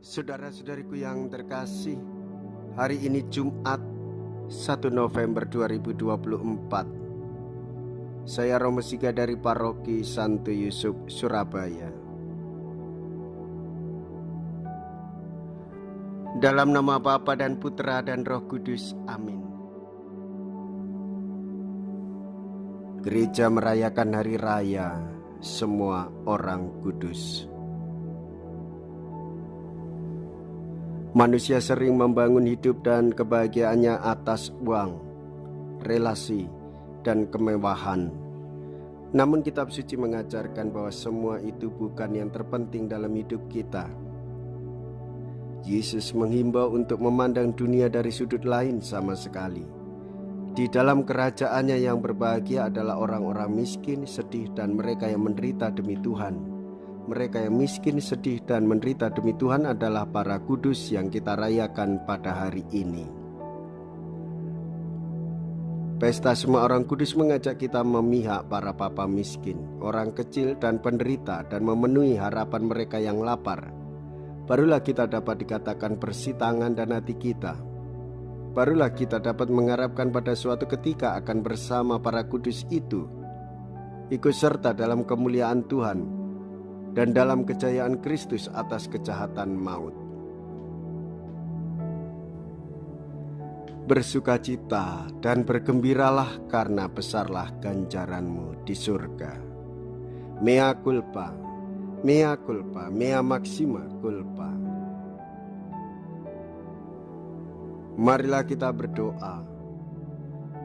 Saudara-saudariku yang terkasih, hari ini Jumat 1 November 2024. Saya Romo Siga dari Paroki Santo Yusuf, Surabaya. Dalam nama Bapa dan Putra dan Roh Kudus, amin. Gereja merayakan hari raya semua orang kudus. Manusia sering membangun hidup dan kebahagiaannya atas uang, relasi, dan kemewahan. Namun kitab suci mengajarkan bahwa semua itu bukan yang terpenting dalam hidup kita. Yesus menghimbau untuk memandang dunia dari sudut lain sama sekali. Di dalam kerajaannya yang berbahagia adalah orang-orang miskin, sedih, dan mereka yang menderita demi Tuhan. Mereka yang miskin, sedih, dan menderita demi Tuhan adalah para kudus yang kita rayakan pada hari ini. Pesta semua orang kudus mengajak kita memihak para papa miskin, orang kecil dan penderita, dan memenuhi harapan mereka yang lapar. Barulah kita dapat dikatakan bersih tangan dan hati kita. Barulah kita dapat mengharapkan pada suatu ketika akan bersama para kudus itu, ikut serta dalam kemuliaan Tuhan dan dalam kejayaan Kristus atas kejahatan maut. Bersukacita dan bergembiralah karena besarlah ganjaranmu di surga. Mea culpa, mea culpa, mea maxima culpa. Marilah kita berdoa.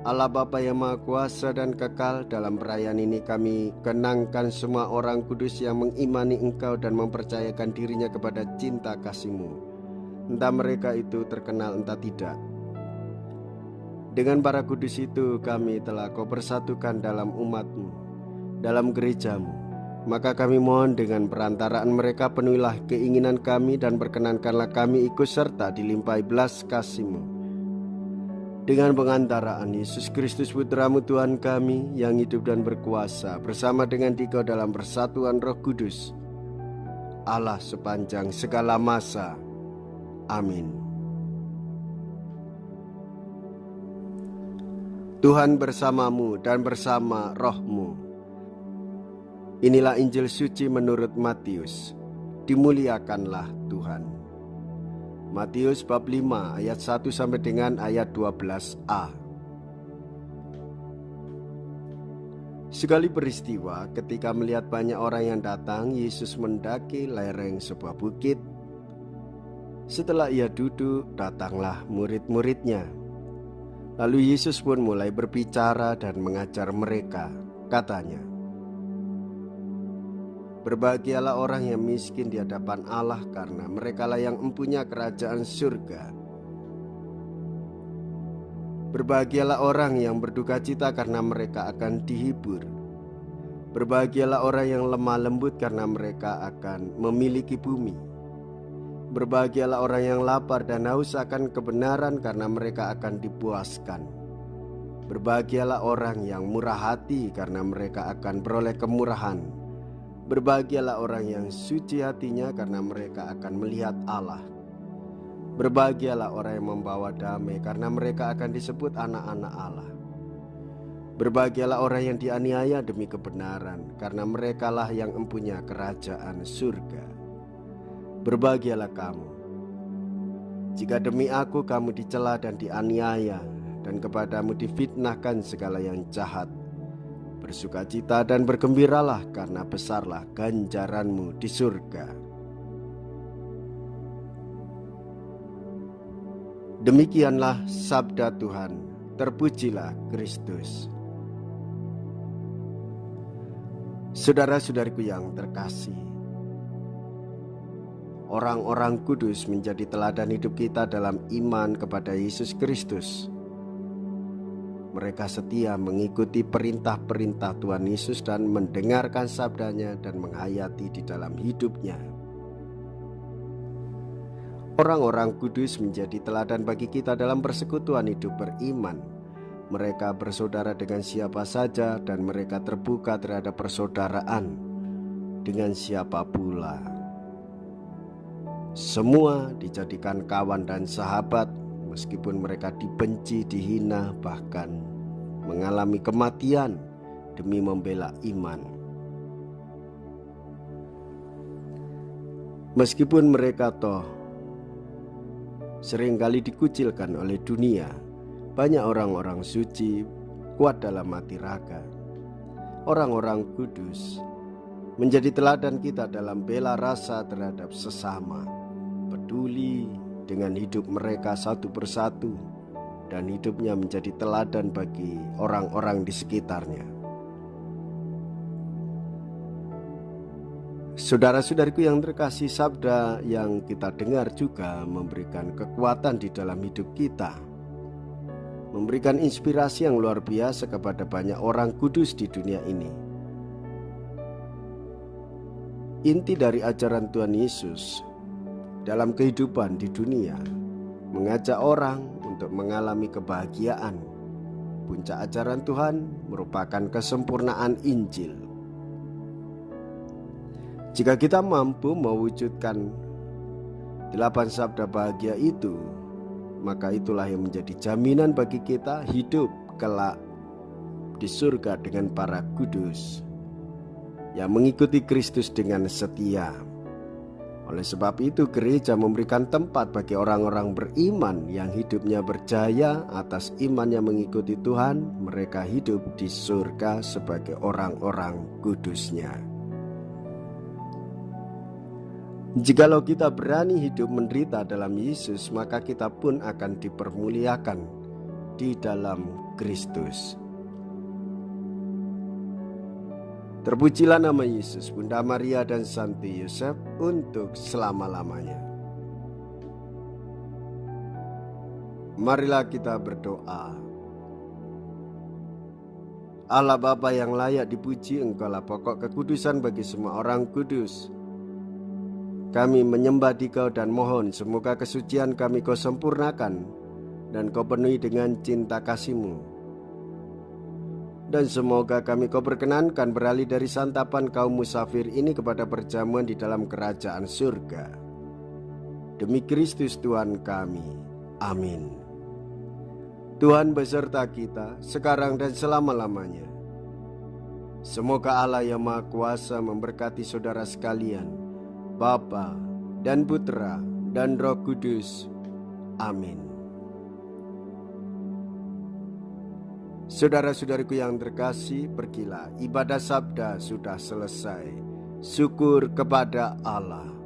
Allah Bapa yang Maha Kuasa dan Kekal, dalam perayaan ini kami kenangkan semua orang kudus yang mengimani Engkau dan mempercayakan dirinya kepada cinta kasih-Mu. Entah mereka itu terkenal entah tidak. Dengan para kudus itu kami telah Kau persatukan dalam umat-Mu, dalam gereja-Mu. Maka kami mohon dengan perantaraan mereka penuhilah keinginan kami dan perkenankanlah kami ikut serta dilimpahi belas kasih-Mu. Dengan pengantaraan Yesus Kristus Putra-Mu Tuhan kami yang hidup dan berkuasa bersama dengan Dikau dalam persatuan Roh Kudus, Allah sepanjang segala masa. Amin. Tuhan bersamamu dan bersama rohmu. Inilah Injil suci menurut Matius. Dimuliakanlah Tuhan. Matius bab 5 ayat 1 sampai dengan ayat 12a. Sekali peristiwa ketika melihat banyak orang yang datang, Yesus mendaki lereng sebuah bukit. Setelah ia duduk, datanglah murid-muridnya. Lalu Yesus pun mulai berbicara dan mengajar mereka. Katanya, "Berbahagialah orang yang miskin di hadapan Allah, karena merekalah yang mempunyai kerajaan surga. Berbahagialah orang yang berduka cita, karena mereka akan dihibur. Berbahagialah orang yang lemah lembut, karena mereka akan memiliki bumi. Berbahagialah orang yang lapar dan haus akan kebenaran, karena mereka akan dipuaskan. Berbahagialah orang yang murah hati, karena mereka akan beroleh kemurahan. Berbahagialah orang yang suci hatinya, karena mereka akan melihat Allah. Berbahagialah orang yang membawa damai, karena mereka akan disebut anak-anak Allah. Berbahagialah orang yang dianiaya demi kebenaran, karena merekalah yang mempunyai kerajaan surga. Berbahagialah kamu, jika demi aku kamu dicela dan dianiaya, dan kepadamu difitnahkan segala yang jahat. Bersukacita dan bergembiralah, karena besarlah ganjaranmu di surga." Demikianlah sabda Tuhan. Terpujilah Kristus. Saudara-saudariku yang terkasih, orang-orang kudus menjadi teladan hidup kita dalam iman kepada Yesus Kristus. Mereka setia mengikuti perintah-perintah Tuhan Yesus dan mendengarkan sabdanya dan menghayati di dalam hidupnya. Orang-orang kudus menjadi teladan bagi kita dalam persekutuan hidup beriman. Mereka bersaudara dengan siapa saja dan mereka terbuka terhadap persaudaraan dengan siapa pula. Semua dijadikan kawan dan sahabat, meskipun mereka dibenci, dihina, bahkan mengalami kematian demi membela iman. Meskipun mereka toh seringkali dikucilkan oleh dunia, banyak orang-orang suci kuat dalam hati raga. Orang-orang kudus menjadi teladan kita dalam bela rasa terhadap sesama, peduli dengan hidup mereka satu persatu, dan hidupnya menjadi teladan bagi orang-orang di sekitarnya. Saudara-saudariku yang terkasih, sabda yang kita dengar juga memberikan kekuatan di dalam hidup kita, memberikan inspirasi yang luar biasa kepada banyak orang kudus di dunia ini. Inti dari ajaran Tuhan Yesus dalam kehidupan di dunia mengajak orang untuk mengalami kebahagiaan. Puncak ajaran Tuhan merupakan kesempurnaan Injil. Jika kita mampu mewujudkan 8 sabda bahagia itu, maka itulah yang menjadi jaminan bagi kita hidup kelak di surga dengan para kudus yang mengikuti Kristus dengan setia. Oleh sebab itu, gereja memberikan tempat bagi orang-orang beriman yang hidupnya berjaya atas iman yang mengikuti Tuhan. Mereka hidup di surga sebagai orang-orang kudusnya. Jikalau kita berani hidup menderita dalam Yesus, maka kita pun akan dipermuliakan di dalam Kristus. Terpujilah nama Yesus, Bunda Maria dan Santo Yosef untuk selama-lamanya. Marilah kita berdoa. Allah Bapa yang layak dipuji, Engkaulah pokok kekudusan bagi semua orang kudus. Kami menyembah Dikau dan mohon semoga kesucian kami Kau sempurnakan dan Kau penuhi dengan cinta kasih-Mu. Dan semoga kami Kau berkenankan beralih dari santapan kaum musafir ini kepada perjamuan di dalam kerajaan surga. Demi Kristus Tuhan kami. Amin. Tuhan beserta kita sekarang dan selama-lamanya. Semoga Allah yang Maha Kuasa memberkati saudara sekalian, Bapa dan Putra dan Roh Kudus. Amin. Saudara-saudariku yang terkasih, pergilah, ibadah sabda sudah selesai. Syukur kepada Allah.